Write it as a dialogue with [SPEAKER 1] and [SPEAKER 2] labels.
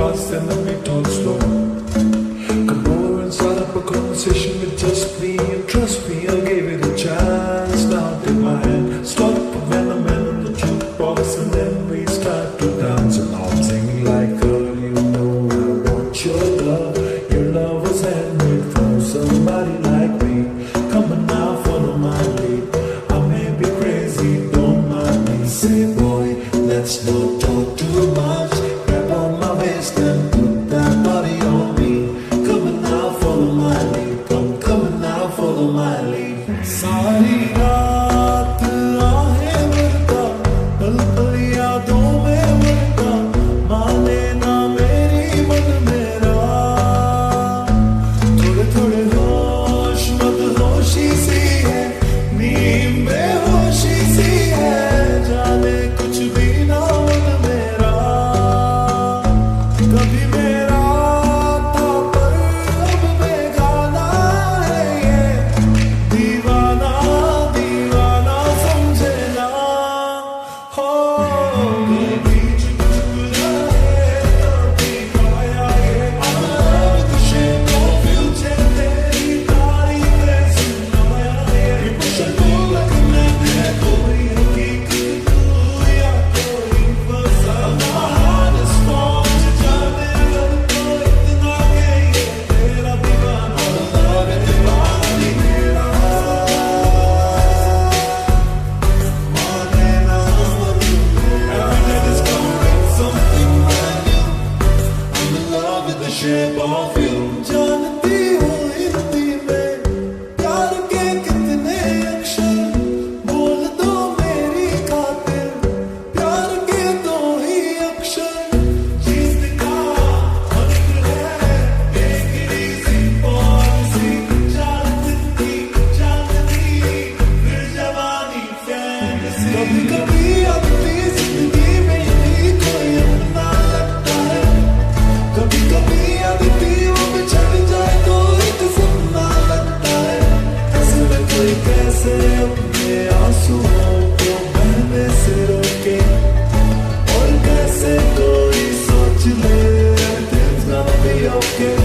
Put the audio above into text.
[SPEAKER 1] fast and let me talk slow. Come over and start up a conversation with just me, and trust me, I'll give it a chance. Now take my hand, stop when I'm in the jukebox, and then we start to dance. And I'm singing like, girl, you know I want your love. Your love was handmade for somebody like me. Come on now, follow my lead. I may be crazy, don't mind me. Say, boy, let's not talk too much. Grab on my waist and put that body on me. Come on now, follow my lead. Come on now, follow my lead. सारी रात आहें भरता, पल पल यादों में मरता, माने ना मेरी मन मेरा। थोड़े थोड़े होश मत होशी सी है, नींद बेहोशी सी है, जाने कुछ भी ना मन मेरा। कभी मेरा था पर अब बेगाना है ये, दीवाना दीवाना समझे ना हो। कभी चुरा है कभी पाया ये, अलग shape of you तेरी तारीफें सुनाया ये। मुझको लगना है कोई हकीकत तू या कोई फसाना। हाथ स्पॉन्ज जाने लग तो इतना के ये तेरा दीवाना लगे दीवानी मेरा। माने ना every day discovering something brand new. I'm in love with the shape of you. जानती हो हिंदी में प्यार के कितने अक्षर, बोल दो मेरी खातिर प्यार के दो ही अक्षर। जीत का मंत्र है एक easy policy, चांदनी चांदनी फिर जवानी fantasy। कभी कभी अपनी जिंदगी में यही कोई अपना लगता है, कभी कभी अदिति वो बिछड़ जाए तो एक सपना लगता है। ऐसे में कोई कैसे अपने आंसुओं को बहने से रोके, और कैसे कोई सोच ले everything's gonna be okay।